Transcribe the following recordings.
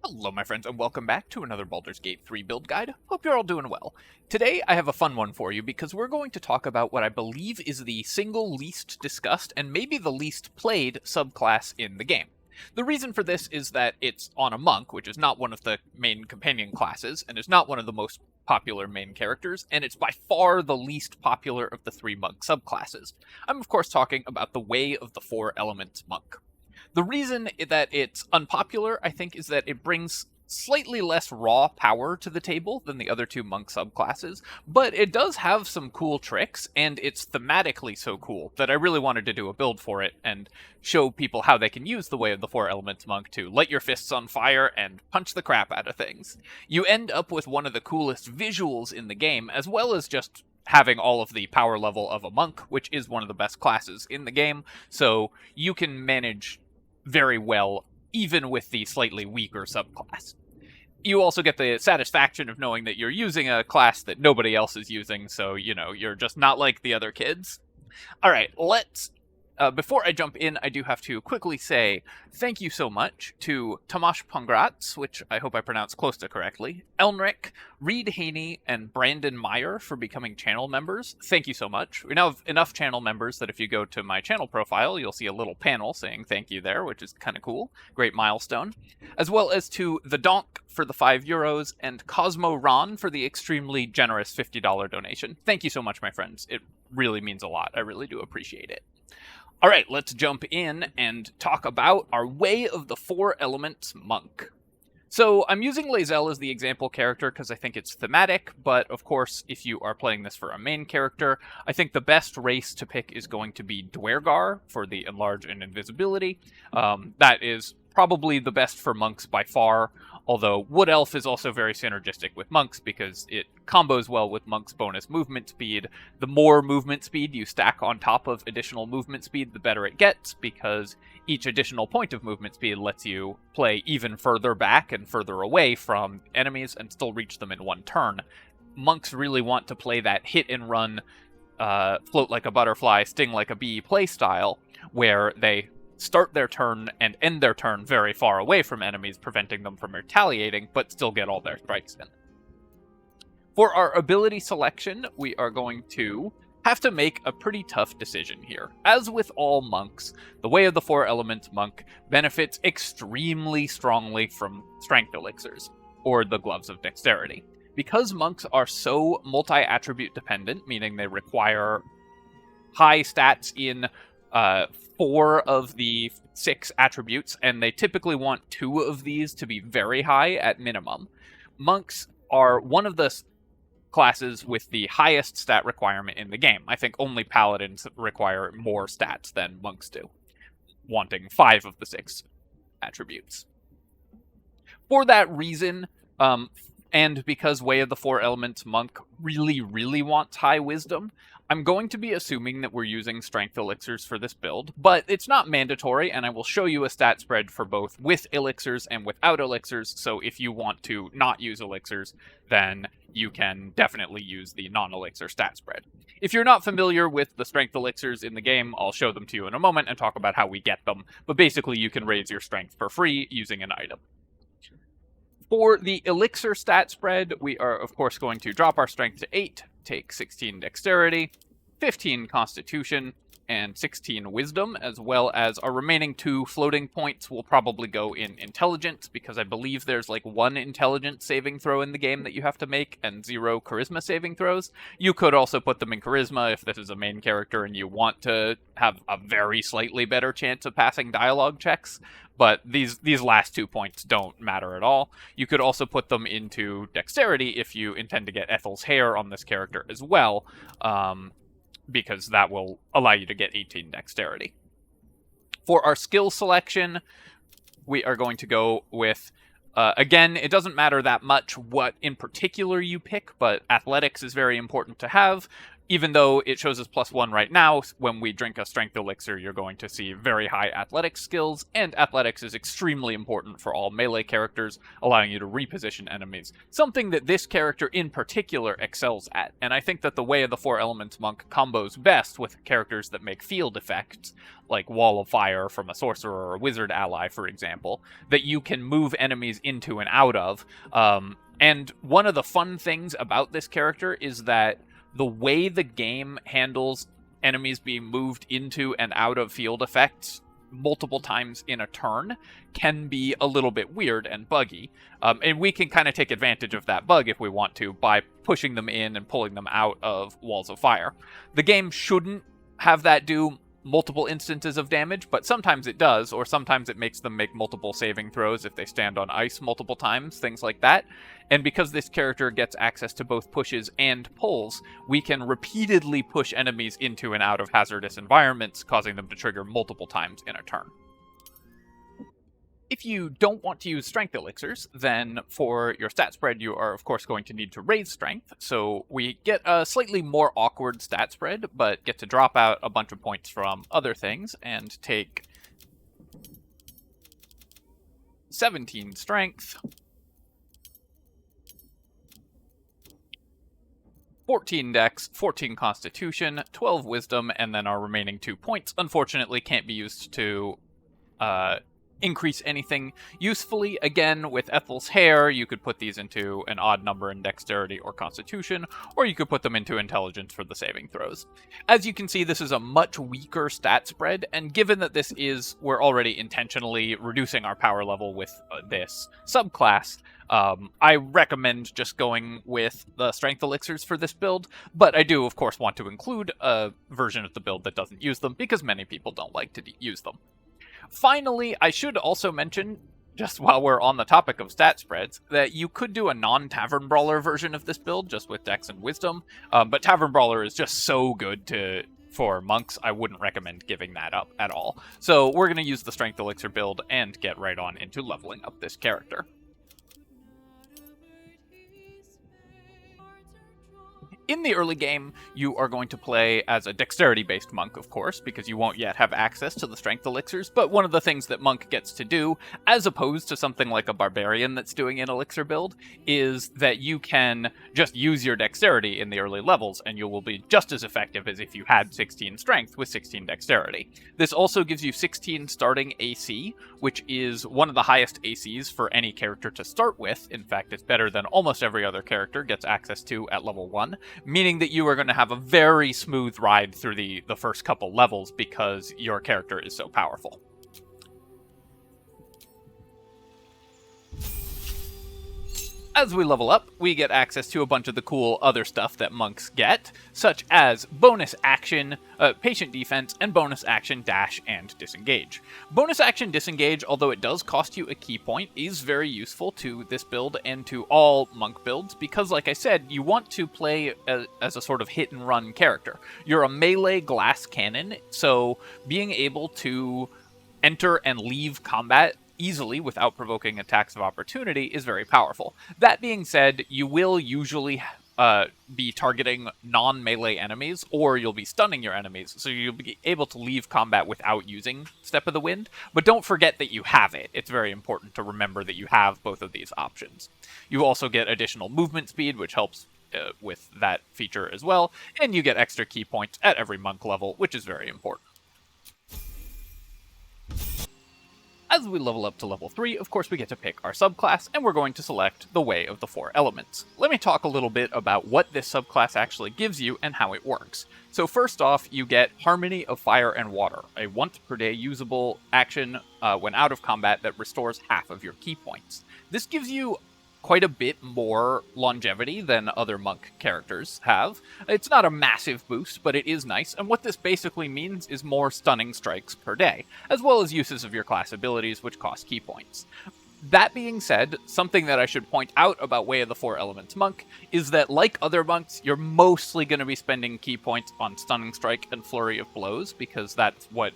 Hello my friends and welcome back to another Baldur's Gate 3 build guide. Hope you're all doing well. Today I have a fun one for you because we're going to talk about what I believe is the single least discussed and maybe the least played subclass in the game. The reason for this is that it's on a monk, which is not one of the main companion classes, and is not one of the most popular main characters, and it's by far the least popular of the three monk subclasses. I'm of course talking about the Way of the Four Elements monk. The reason that it's unpopular, I think, is that it brings slightly less raw power to the table than the other two monk subclasses, but it does have some cool tricks, and it's thematically so cool that I really wanted to do a build for it and show people how they can use the Way of the Four Elements monk to light your fists on fire and punch the crap out of things. You end up with one of the coolest visuals in the game, as well as just having all of the power level of a monk, which is one of the best classes in the game, so you can manage very well, even with the slightly weaker subclass. You also get the satisfaction of knowing that you're using a class that nobody else is using, so, you're just not like the other kids. Alright, before I jump in, I do have to quickly say thank you so much to Tomasz Pongratz, which I hope I pronounced close to correctly, Elnrick, Reed Haney, and Brandon Meyer for becoming channel members. Thank you so much. We now have enough channel members that if you go to my channel profile, you'll see a little panel saying thank you there, which is kind of cool. Great milestone. As well as to The Donk for the €5, and Cosmo Ron for the extremely generous $50 donation. Thank you so much, my friends. It really means a lot. I really do appreciate it. Alright, let's jump in and talk about our Way of the Four Elements monk. So, I'm using Lae'zel as the example character because I think it's thematic, but of course, if you are playing this for a main character, I think the best race to pick is going to be Dwergar for the Enlarge and Invisibility. That is probably the best for monks by far, although Wood Elf is also very synergistic with monks because it combos well with monks' bonus movement speed. The more movement speed you stack on top of additional movement speed, the better it gets, because each additional point of movement speed lets you play even further back and further away from enemies and still reach them in one turn. Monks really want to play that hit and run, float like a butterfly, sting like a bee playstyle, where they start their turn and end their turn very far away from enemies, preventing them from retaliating, but still get all their strikes in. For our ability selection, we are going to have to make a pretty tough decision here. As with all monks, the Way of the Four Elements monk benefits extremely strongly from strength elixirs, or the Gloves of Dexterity. Because monks are so multi-attribute dependent, meaning they require high stats in 4 of the 6 attributes, and they typically want 2 of these to be very high at minimum. Monks are one of the classes with the highest stat requirement in the game. I think only paladins require more stats than monks do, wanting 5 of the 6 attributes. For that reason, and because Way of the Four Elements monk really wants high wisdom, I'm going to be assuming that we're using strength elixirs for this build, but it's not mandatory, and I will show you a stat spread for both with elixirs and without elixirs, so if you want to not use elixirs, then you can definitely use the non-elixir stat spread. If you're not familiar with the strength elixirs in the game, I'll show them to you in a moment and talk about how we get them, but basically you can raise your strength for free using an item. For the elixir stat spread, we are of course going to drop our strength to 8, take 16 dexterity, 15 constitution, and 16 wisdom, as well as our remaining 2 floating points will probably go in intelligence, because I believe there's like 1 intelligence saving throw in the game that you have to make, and 0 charisma saving throws. You could also put them in charisma if this is a main character and you want to have a very slightly better chance of passing dialogue checks, but these last 2 points don't matter at all. You could also put them into dexterity if you intend to get Ethel's hair on this character as well, because that will allow you to get 18 dexterity. For our skill selection, we are going to go with, again, it doesn't matter that much what in particular you pick, but athletics is very important to have. even though it shows us +1 right now, when we drink a strength elixir, you're going to see very high athletics skills, and athletics is extremely important for all melee characters, allowing you to reposition enemies, something that this character in particular excels at. And I think that the Way of the Four Elements monk combos best with characters that make field effects, like Wall of Fire from a sorcerer or a wizard ally, for example, that you can move enemies into and out of. And one of the fun things about this character is that the way the game handles enemies being moved into and out of field effects multiple times in a turn can be a little bit weird and buggy. And we can kind of take advantage of that bug if we want to by pushing them in and pulling them out of Walls of Fire. The game shouldn't have that do multiple instances of damage, but sometimes it does, or sometimes it makes them make multiple saving throws if they stand on ice multiple times, things like that. And because this character gets access to both pushes and pulls, we can repeatedly push enemies into and out of hazardous environments, causing them to trigger multiple times in a turn. If you don't want to use strength elixirs, then for your stat spread, you are of course going to need to raise strength. So we get a slightly more awkward stat spread, but get to drop out a bunch of points from other things and take 17 strength, 14 dex, 14 constitution, 12 wisdom, and then our remaining 2 points unfortunately can't be used to increase anything usefully. Again, with Ethel's hair, you could put these into an odd number in dexterity or constitution, or you could put them into intelligence for the saving throws. As you can see, this is a much weaker stat spread, and given that we're already intentionally reducing our power level with this subclass, I recommend just going with the strength elixirs for this build, but I do of course want to include a version of the build that doesn't use them, because many people don't like to use them. Finally, I should also mention, just while we're on the topic of stat spreads, that you could do a non-Tavern Brawler version of this build, just with Dex and Wisdom, but Tavern Brawler is just so good for monks, I wouldn't recommend giving that up at all. So we're going to use the Strength Elixir build and get right on into leveling up this character. In the early game, you are going to play as a dexterity-based monk, of course, because you won't yet have access to the strength elixirs, but one of the things that monk gets to do, as opposed to something like a barbarian that's doing an elixir build, is that you can just use your dexterity in the early levels, and you will be just as effective as if you had 16 strength with 16 dexterity. This also gives you 16 starting AC, which is one of the highest ACs for any character to start with. In fact, it's better than almost every other character gets access to at level 1. Meaning that you are going to have a very smooth ride through the first couple levels because your character is so powerful. As we level up, we get access to a bunch of the cool other stuff that monks get, such as bonus action, patient defense, and bonus action dash and disengage. Bonus action disengage, although it does cost you a key point, is very useful to this build and to all monk builds, because like I said, you want to play as a sort of hit and run character. You're a melee glass cannon, so being able to enter and leave combat easily without provoking attacks of opportunity is very powerful. That being said, you will usually be targeting non-melee enemies, or you'll be stunning your enemies, so you'll be able to leave combat without using Step of the Wind, but don't forget that you have it. It's very important to remember that you have both of these options. You also get additional movement speed, which helps with that feature as well, and you get extra key points at every monk level, which is very important. As we level up to level 3, of course we get to pick our subclass, and we're going to select the Way of the Four Elements. Let me talk a little bit about what this subclass actually gives you and how it works. So first off, you get Harmony of Fire and Water, a once per day usable action when out of combat that restores half of your key points. This gives you quite a bit more longevity than other monk characters have. It's not a massive boost, but it is nice, and what this basically means is more stunning strikes per day, as well as uses of your class abilities, which cost key points. That being said, something that I should point out about Way of the Four Elements monk is that, like other monks, you're mostly going to be spending key points on Stunning Strike and Flurry of Blows, because that's what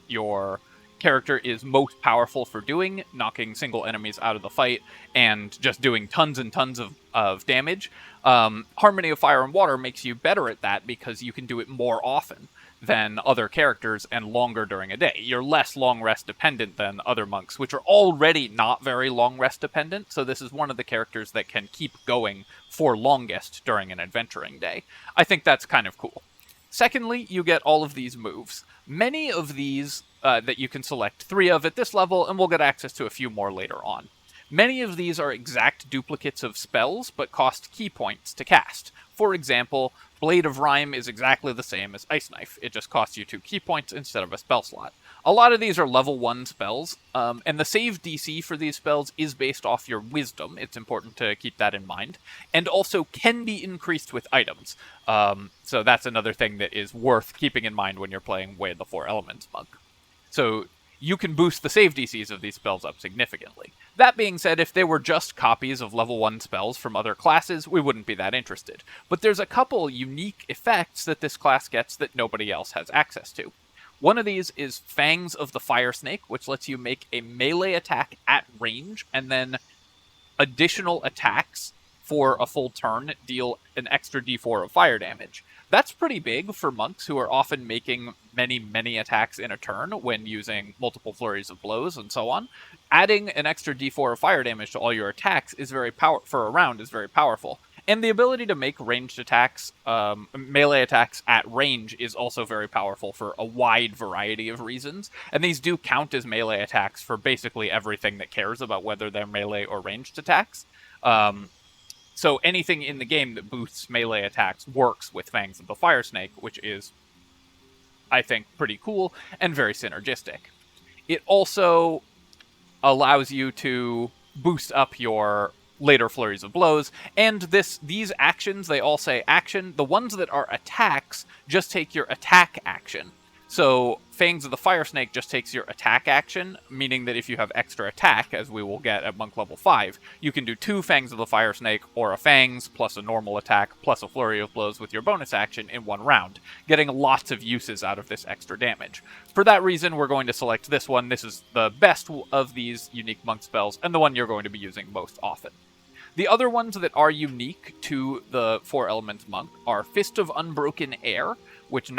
your character is most powerful for doing, knocking single enemies out of the fight, and just doing tons and tons of damage. Harmony of Fire and Water makes you better at that because you can do it more often than other characters and longer during a day. You're less long rest dependent than other monks, which are already not very long rest dependent, so this is one of the characters that can keep going for longest during an adventuring day. I think that's kind of cool. Secondly, you get all of these moves. Many of these that you can select 3 of at this level, and we'll get access to a few more later on. Many of these are exact duplicates of spells, but cost key points to cast. For example, Blade of Rime is exactly the same as Ice Knife. It just costs you 2 key points instead of a spell slot. A lot of these are level 1 spells, and the save DC for these spells is based off your wisdom. It's important to keep that in mind. And also can be increased with items. So that's another thing that is worth keeping in mind when you're playing Way of the Four Elements monk. So you can boost the save DCs of these spells up significantly. That being said, if they were just copies of level 1 spells from other classes, we wouldn't be that interested. But there's a couple unique effects that this class gets that nobody else has access to. One of these is Fangs of the Fire Snake, which lets you make a melee attack at range, and then additional attacks for a full turn deal an extra d4 of fire damage. That's pretty big for monks who are often making many attacks in a turn when using multiple flurries of blows and so on. Adding an extra d4 of fire damage to all your attacks is for a round is very powerful. And the ability to make ranged attacks, melee attacks at range is also very powerful for a wide variety of reasons. And these do count as melee attacks for basically everything that cares about whether they're melee or ranged attacks. So anything in the game that boosts melee attacks works with Fangs of the Fire Snake, which is, I think, pretty cool and very synergistic. It also allows you to boost up your later flurries of blows, and these actions, they all say action. The ones that are attacks just take your attack action. So Fangs of the Fire Snake just takes your attack action, meaning that if you have extra attack, as we will get at monk level 5, you can do 2 Fangs of the Fire Snake, or a Fangs, plus a normal attack, plus a flurry of blows with your bonus action in one round, getting lots of uses out of this extra damage. For that reason, we're going to select this one. This is the best of these unique monk spells, and the one you're going to be using most often. The other ones that are unique to the Four Elements monk are Fist of Unbroken Air, which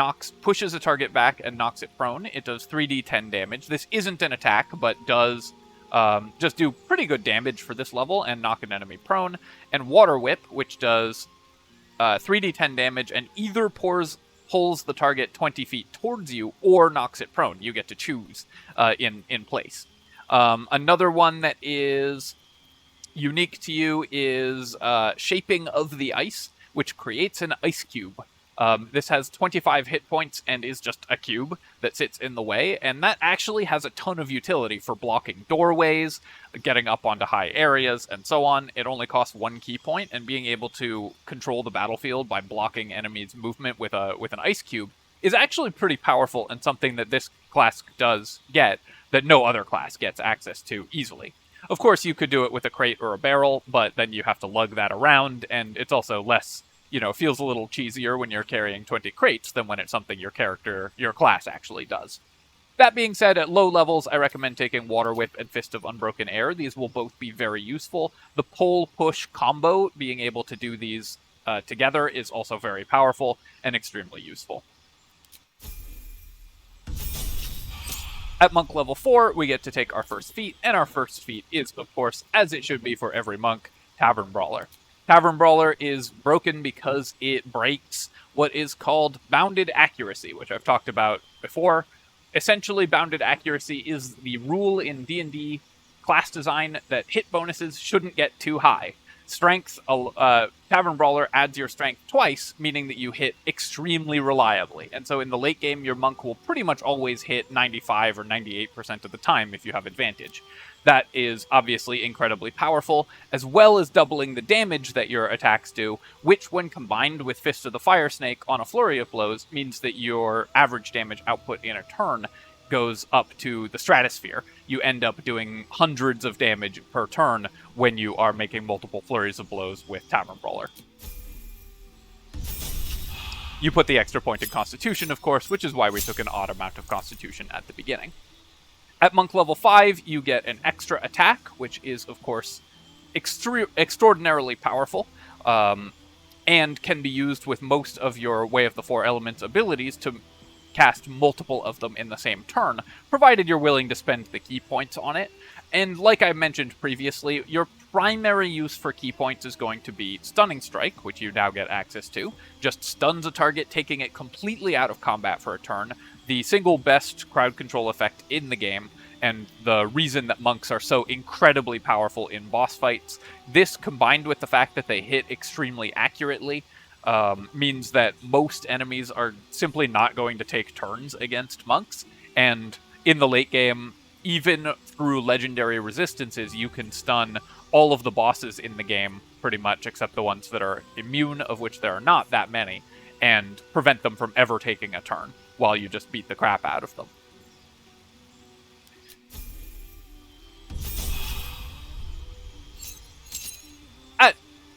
pushes a target back and knocks it prone. It does 3d10 damage. This isn't an attack, but does just do pretty good damage for this level and knock an enemy prone. And Water Whip, which does 3d10 damage and either pulls the target 20 feet towards you or knocks it prone. You get to choose in place. Another one that is unique to you is Shaping of the Ice, which creates an ice cube. This has 25 hit points and is just a cube that sits in the way, and that actually has a ton of utility for blocking doorways, getting up onto high areas, and so on. It only costs 1 key point, and being able to control the battlefield by blocking enemies' movement with an ice cube is actually pretty powerful and something that this class does get that no other class gets access to easily. Of course, you could do it with a crate or a barrel, but then you have to lug that around, and it's also less... feels a little cheesier when you're carrying 20 crates than when it's something your class actually does. That being said, at low levels, I recommend taking Water Whip and Fist of Unbroken Air. These will both be very useful. The pull-push combo, being able to do these together, is also very powerful and extremely useful. At monk level 4, we get to take our first feat, and our first feat is, of course, as it should be for every monk, Tavern Brawler. Tavern Brawler is broken because it breaks what is called bounded accuracy, which I've talked about before. Essentially, bounded accuracy is the rule in D&D class design that hit bonuses shouldn't get too high. Strength, Tavern Brawler adds your strength twice, meaning that you hit extremely reliably. And so in the late game, your monk will pretty much always hit 95 or 98% of the time if you have advantage. That is obviously incredibly powerful, as well as doubling the damage that your attacks do, which when combined with Fist of the Fire Snake on a flurry of blows means that your average damage output in a turn goes up to the stratosphere. You end up doing hundreds of damage per turn when you are making multiple flurries of blows with Tavern Brawler. You put the extra point in Constitution, of course, which is why we took an odd amount of Constitution at the beginning. At monk level 5, you get an extra attack, which is, of course, extraordinarily powerful, and can be used with most of your Way of the Four Elements abilities to cast multiple of them in the same turn, provided you're willing to spend the key points on it. And like I mentioned previously, your primary use for key points is going to be Stunning Strike, which you now get access to. Just stuns a target, taking it completely out of combat for a turn. The single best crowd control effect in the game, and the reason that monks are so incredibly powerful in boss fights. This, combined with the fact that they hit extremely accurately, means that most enemies are simply not going to take turns against monks, and in the late game, even through legendary resistances, you can stun all of the bosses in the game, pretty much, except the ones that are immune, of which there are not that many, and prevent them from ever taking a turn, while you just beat the crap out of them. At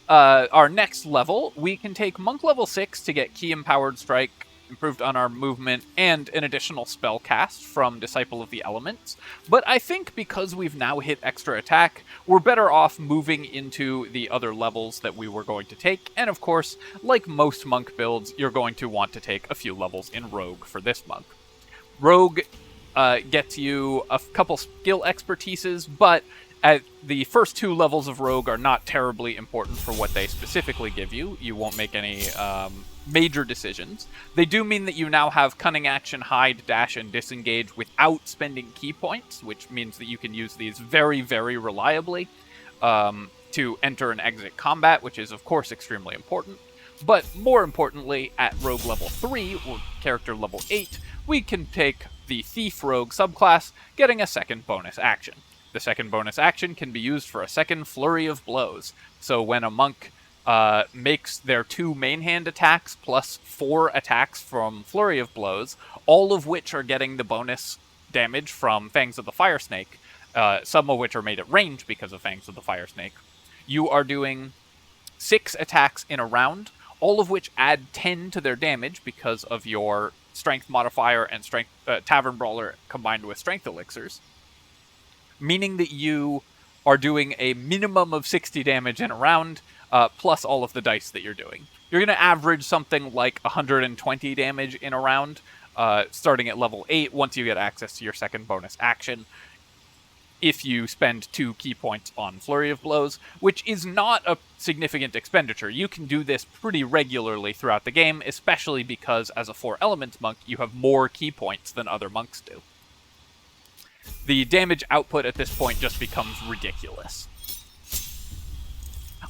our next level, we can take Monk level 6 to get Key Empowered Strike, improved unarmed movement, and an additional spell cast from Disciple of the Elements. But I think because we've now hit extra attack, we're better off moving into the other levels that we were going to take. And of course, like most monk builds, you're going to want to take a few levels in Rogue for this monk. Rogue gets you a couple skill expertises, but at the first 2 levels of Rogue are not terribly important for what they specifically give you. You won't make any major decisions. They do mean that you now have Cunning Action, Hide, Dash, and Disengage without spending key points, which means that you can use these very, very reliably to enter and exit combat, which is, of course, extremely important. But more importantly, at Rogue level 3, or character level 8, we can take the Thief Rogue subclass, getting a second bonus action. The second bonus action can be used for a second Flurry of Blows. So when a monk makes their 2 main hand attacks plus 4 attacks from Flurry of Blows, all of which are getting the bonus damage from Fangs of the Fire Snake, some of which are made at range because of Fangs of the Fire Snake, you are doing 6 attacks in a round, all of which add 10 to their damage because of your Strength modifier and Strength Tavern Brawler combined with Strength Elixirs, meaning that you are doing a minimum of 60 damage in a round, plus all of the dice that you're doing. You're going to average something like 120 damage in a round, starting at level 8, once you get access to your second bonus action, if you spend 2 key points on Flurry of Blows, which is not a significant expenditure. You can do this pretty regularly throughout the game, especially because as a 4 Elements monk, you have more key points than other monks do. The damage output at this point just becomes ridiculous.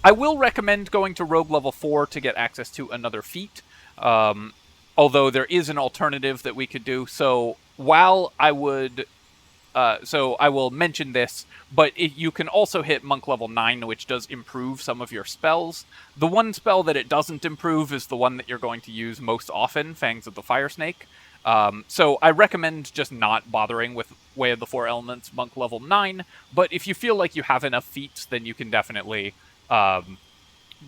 I will recommend going to Rogue level 4 to get access to another feat, although there is an alternative that we could do. So while I would... so I will mention this, but you can also hit Monk level 9, which does improve some of your spells. The one spell that it doesn't improve is the one that you're going to use most often, Fangs of the Fire Snake. So I recommend just not bothering with Way of the Four Elements Monk level 9, but if you feel like you have enough feats, then you can definitely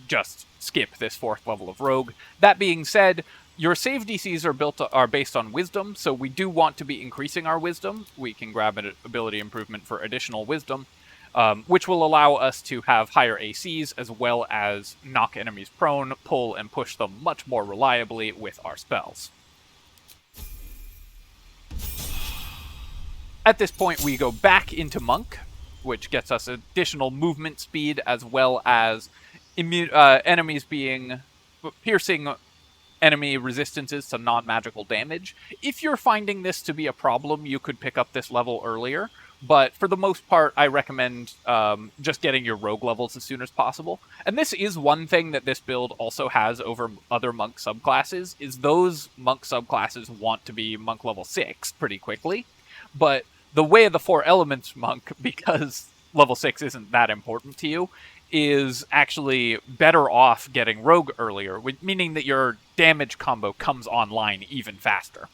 just skip this 4th level of Rogue. That being said, your save DCs are based on Wisdom, so we do want to be increasing our Wisdom. We can grab an ability improvement for additional Wisdom, which will allow us to have higher ACs, as well as knock enemies prone, pull, and push them much more reliably with our spells. At this point, we go back into Monk, which gets us additional movement speed, as well as enemies being piercing enemy resistances to non-magical damage. If you're finding this to be a problem, you could pick up this level earlier, but for the most part, I recommend just getting your Rogue levels as soon as possible. And this is one thing that this build also has over other Monk subclasses, is those Monk subclasses want to be Monk level 6 pretty quickly, but the Way of the Four Elements monk, because level 6 isn't that important to you, is actually better off getting Rogue earlier, meaning that your damage combo comes online even faster.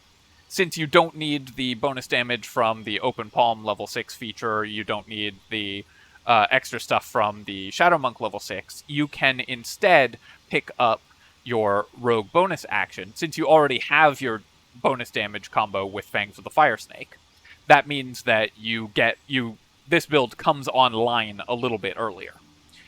Since you don't need the bonus damage from the Open Palm level 6 feature, you don't need the extra stuff from the Shadow Monk level 6, you can instead pick up your Rogue bonus action, since you already have your bonus damage combo with Fangs of the Fire Snake. that means that this build comes online a little bit earlier.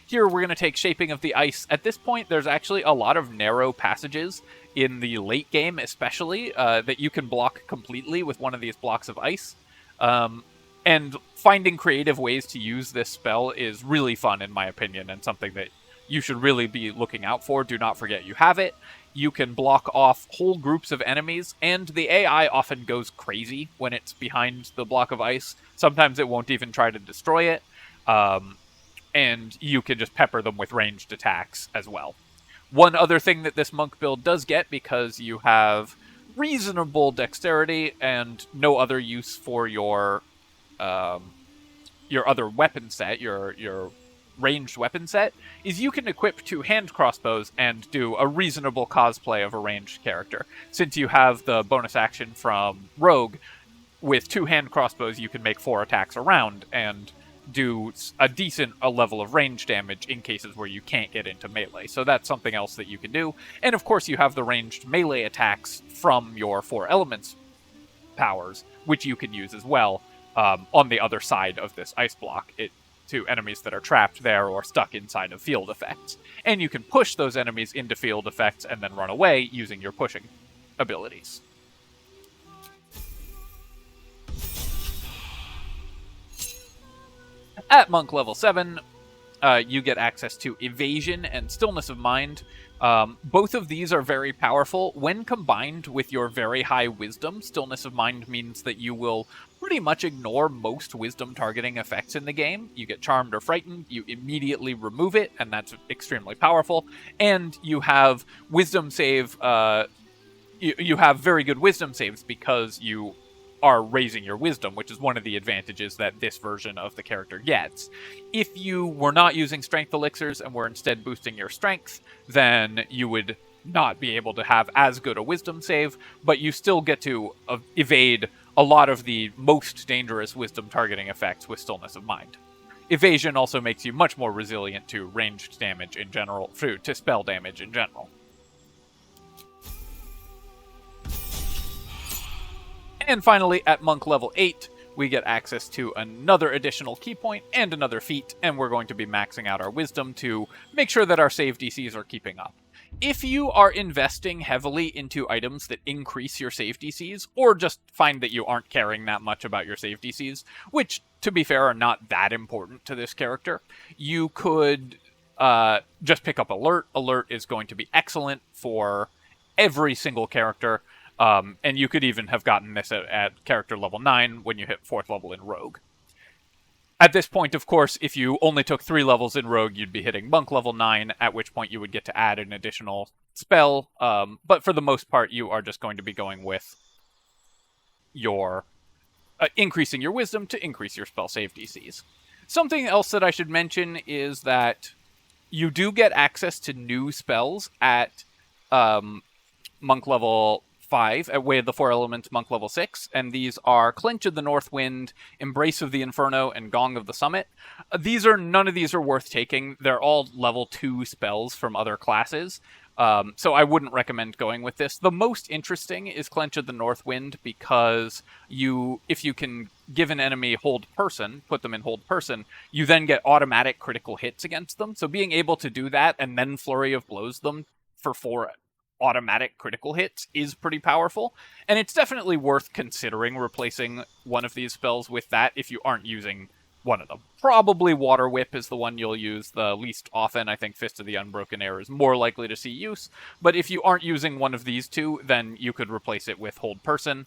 Here, we're going to take Shaping of the Ice. At this point, there's actually a lot of narrow passages in the late game, especially, that you can block completely with one of these blocks of ice. And finding creative ways to use this spell is really fun, in my opinion, and something that you should really be looking out for. Do not forget you have it. You can block off whole groups of enemies, and the AI often goes crazy when it's behind the block of ice. Sometimes it won't even try to destroy it. And you can just pepper them with ranged attacks as well. One other thing that this monk build does get, because you have reasonable dexterity and no other use for your other weapon set, your ranged weapon set, is you can equip 2 hand crossbows and do a reasonable cosplay of a ranged character. Since you have the bonus action from Rogue, with 2 hand crossbows you can make 4 attacks around and do a decent level of range damage in cases where you can't get into melee. So that's something else that you can do. And of course you have the ranged melee attacks from your 4 elements powers, which you can use as well on the other side of this ice block to enemies that are trapped there or stuck inside of field effects. And you can push those enemies into field effects and then run away using your pushing abilities. At monk level 7, you get access to Evasion and Stillness of Mind. Both of these are very powerful. When combined with your very high Wisdom, Stillness of Mind means that you will pretty much ignore most Wisdom targeting effects in the game. You get Charmed or Frightened, you immediately remove it, and that's extremely powerful. And you have Wisdom save... you have very good Wisdom saves because you are raising your wisdom, which is one of the advantages that this version of the character gets. If you were not using strength elixirs and were instead boosting your strength, then you would not be able to have as good a wisdom save, but you still get to evade a lot of the most dangerous wisdom targeting effects with Stillness of Mind. Evasion also makes you much more resilient to ranged damage in general, to spell damage in general. And finally, at monk level 8, we get access to another additional key point and another feat, and we're going to be maxing out our wisdom to make sure that our save DCs are keeping up. If you are investing heavily into items that increase your save DCs, or just find that you aren't caring that much about your save DCs, which, to be fair, are not that important to this character, you could just pick up Alert. Alert is going to be excellent for every single character. And you could even have gotten this at character level 9 when you hit 4th level in Rogue. At this point, of course, if you only took 3 levels in Rogue, you'd be hitting monk level 9, at which point you would get to add an additional spell. But for the most part, you are just going to be going with your increasing your wisdom to increase your spell save DCs. Something else that I should mention is that you do get access to new spells at monk level 5, at Way of the Four Elements, monk level 6, and these are Clinch of the North Wind, Embrace of the Inferno, and Gong of the Summit. None of these are worth taking. They're all level 2 spells from other classes, so I wouldn't recommend going with this. The most interesting is Clench of the North Wind, because if you can give an enemy hold person, put them in hold person, you then get automatic critical hits against them. So being able to do that and then Flurry of Blows them for 4 automatic critical hits is pretty powerful, and it's definitely worth considering replacing one of these spells with that if you aren't using one of them. Probably Water Whip is the one you'll use the least often. I think Fist of the Unbroken Air is more likely to see use, but if you aren't using one of these two, then you could replace it with Hold Person,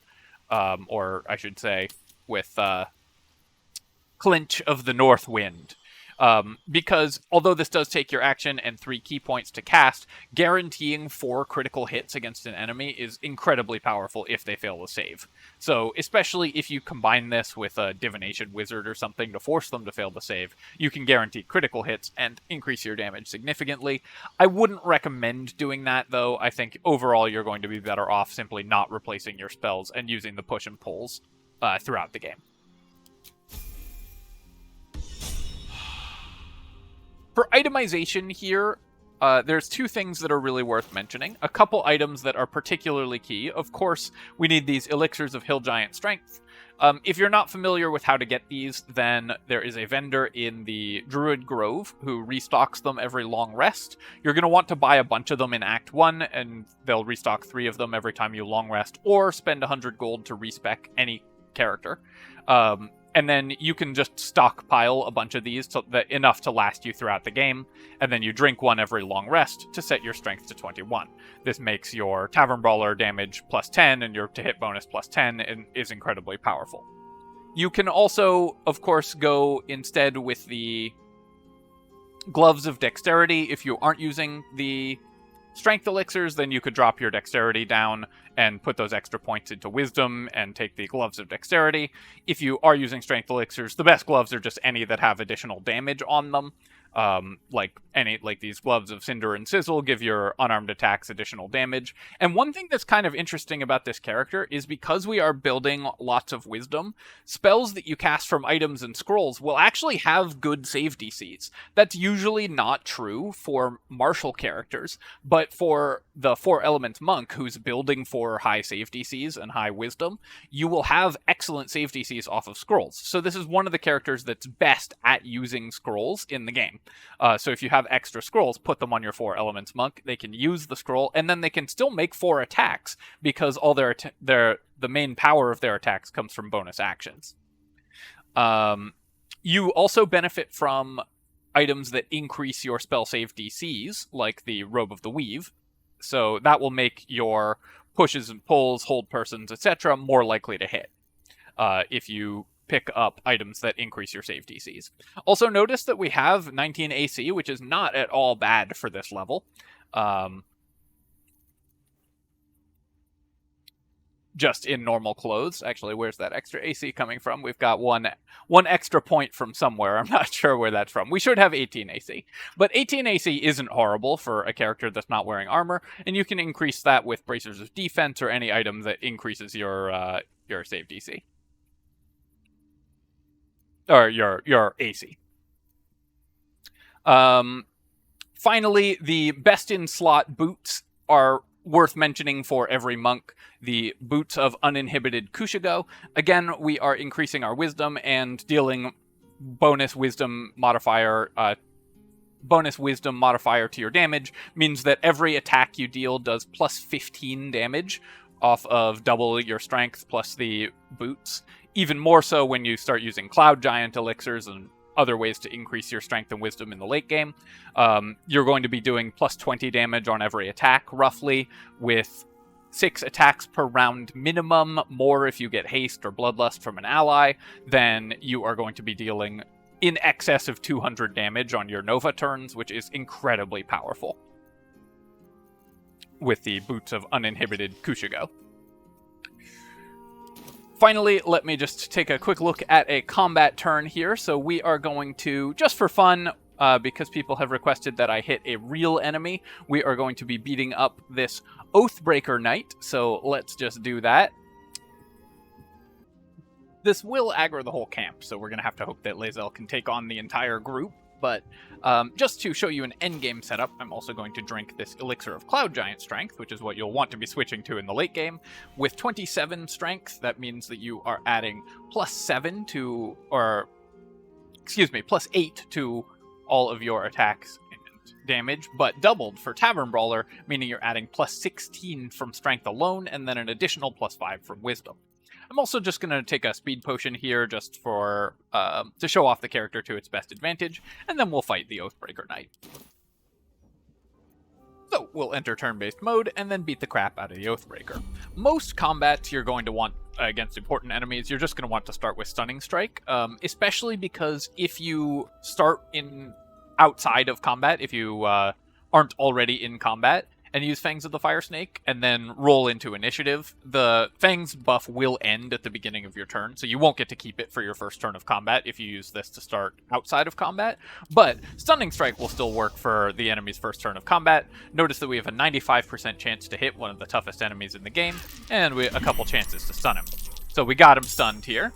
or I should say with Clinch of the North Wind. Because although this does take your action and 3 key points to cast, guaranteeing 4 critical hits against an enemy is incredibly powerful if they fail to save. So especially if you combine this with a Divination Wizard or something to force them to fail to save, you can guarantee critical hits and increase your damage significantly. I wouldn't recommend doing that, though. I think overall you're going to be better off simply not replacing your spells and using the push and pulls throughout the game. For itemization here, there's two things that are really worth mentioning. A couple items that are particularly key. Of course, we need these Elixirs of Hill Giant Strength. If you're not familiar with how to get these, then there is a vendor in the Druid Grove who restocks them every long rest. You're going to want to buy a bunch of them in Act 1, and they'll restock 3 of them every time you long rest, or spend 100 gold to respec any character. And then you can just stockpile a bunch of these, enough to last you throughout the game, and then you drink one every long rest to set your strength to 21. This makes your Tavern Brawler damage plus 10 and your to-hit bonus plus 10, and is incredibly powerful. You can also, of course, go instead with the Gloves of Dexterity. If you aren't using the Strength Elixirs, then you could drop your Dexterity down and put those extra points into Wisdom and take the Gloves of Dexterity. If you are using Strength Elixirs, the best gloves are just any that have additional damage on them. Like these Gloves of Cinder and Sizzle give your unarmed attacks additional damage. And one thing that's kind of interesting about this character is because we are building lots of wisdom, spells that you cast from items and scrolls will actually have good save DCs. That's usually not true for martial characters, but for the 4 Elements Monk, who's building for high save DCs and high wisdom, you will have excellent save DCs off of scrolls. So this is one of the characters that's best at using scrolls in the game. So if you have extra scrolls, put them on your 4 Elements Monk. They can use the scroll, and then they can still make 4 attacks because all the main power of their attacks comes from bonus actions. You also benefit from items that increase your spell save DCs, like the Robe of the Weave. So that will make your pushes and pulls, hold persons, etc. more likely to hit if you pick up items that increase your save DCs. Also notice that we have 19 AC, which is not at all bad for this level. Just in normal clothes. Actually, where's that extra AC coming from? We've got one extra point from somewhere. I'm not sure where that's from. We should have 18 AC. But 18 AC isn't horrible for a character that's not wearing armor, and you can increase that with Bracers of Defense or any item that increases your save DC. Or your AC. Finally, the best-in-slot boots are worth mentioning for every monk. The Boots of Uninhibited Kushigo. Again, we are increasing our wisdom and dealing bonus wisdom modifier to your damage, means that every attack you deal does plus 15 damage off of double your strength plus the boots. Even more so when you start using Cloud Giant Elixirs and other ways to increase your strength and wisdom in the late game. You're going to be doing plus 20 damage on every attack, roughly, with 6 attacks per round minimum, more if you get haste or bloodlust from an ally. Then you are going to be dealing in excess of 200 damage on your Nova turns, which is incredibly powerful with the Boots of Uninhibited Kushigo. Finally, let me just take a quick look at a combat turn here. So we are going to, just for fun, because people have requested that I hit a real enemy, we are going to be beating up this Oathbreaker Knight. So let's just do that. This will aggro the whole camp, so we're going to have to hope that Lae'zel can take on the entire group. But just to show you an endgame setup, I'm also going to drink this Elixir of Cloud Giant Strength, which is what you'll want to be switching to in the late game. With 27 strength, that means that you are adding plus 7 to, or excuse me, plus 8 to all of your attacks and damage, but doubled for Tavern Brawler, meaning you're adding plus 16 from strength alone, and then an additional plus 5 from wisdom. I'm also just going to take a speed potion here just for to show off the character to its best advantage, and then we'll fight the Oathbreaker Knight. So we'll enter turn-based mode and then beat the crap out of the Oathbreaker. Most combats you're going to want against important enemies, you're just going to want to start with Stunning Strike, especially because if you start in outside of combat, if you aren't already in combat, and use Fangs of the Fire Snake, and then roll into initiative, the Fangs buff will end at the beginning of your turn, so you won't get to keep it for your first turn of combat if you use this to start outside of combat, but Stunning Strike will still work for the enemy's first turn of combat. Notice that we have a 95% chance to hit one of the toughest enemies in the game, and a couple chances to stun him. So we got him stunned here.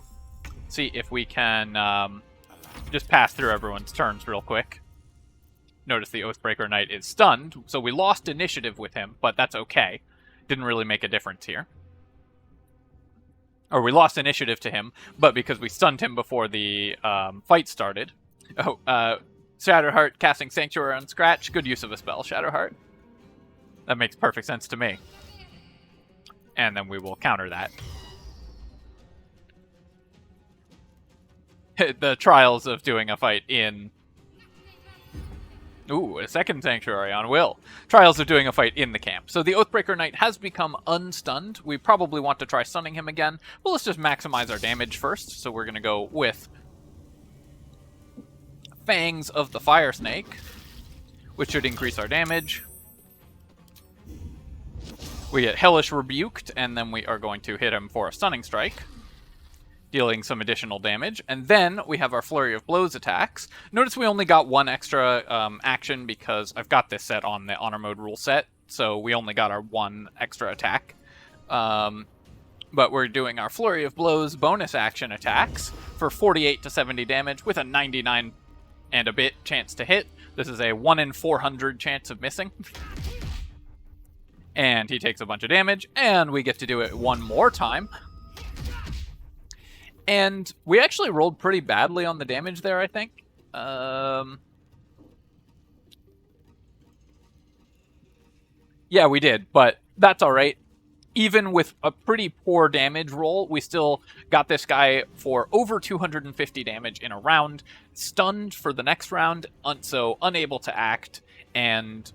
See if we can just pass through everyone's turns real quick. Notice the Oathbreaker Knight is stunned, so we lost initiative with him, but that's okay. Didn't really make a difference here. Or we lost initiative to him, but because we stunned him before the fight started. Oh, Shadowheart casting Sanctuary on Scratch. Good use of a spell, Shadowheart. That makes perfect sense to me. And then we will counter that. The trials of doing a fight in... Ooh, a second Sanctuary on Will. Trials of doing a fight in the camp. So the Oathbreaker Knight has become unstunned. We probably want to try stunning him again. Well, let's just maximize our damage first. So we're going to go with Fangs of the Fire Snake, which should increase our damage. We get Hellish Rebuked, and then we are going to hit him for a Stunning Strike, dealing some additional damage. And then we have our Flurry of Blows attacks. Notice we only got one extra action because I've got this set on the Honor Mode rule set, so we only got our one extra attack. But we're doing our Flurry of Blows bonus action attacks for 48 to 70 damage with a 99 and a bit chance to hit. This is a 1 in 400 chance of missing. And he takes a bunch of damage, and we get to do it one more time. And we actually rolled pretty badly on the damage there, I think. Yeah, we did, but that's all right. Even with a pretty poor damage roll, we still got this guy for over 250 damage in a round, stunned for the next round, so unable to act, and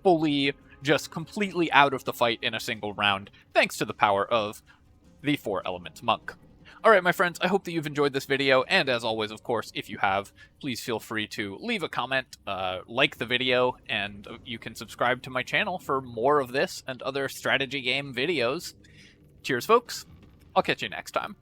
fully just completely out of the fight in a single round, thanks to the power of the 4 Elements Monk. Alright, my friends, I hope that you've enjoyed this video, and as always, of course, if you have, please feel free to leave a comment, like the video, and you can subscribe to my channel for more of this and other strategy game videos. Cheers, folks. I'll catch you next time.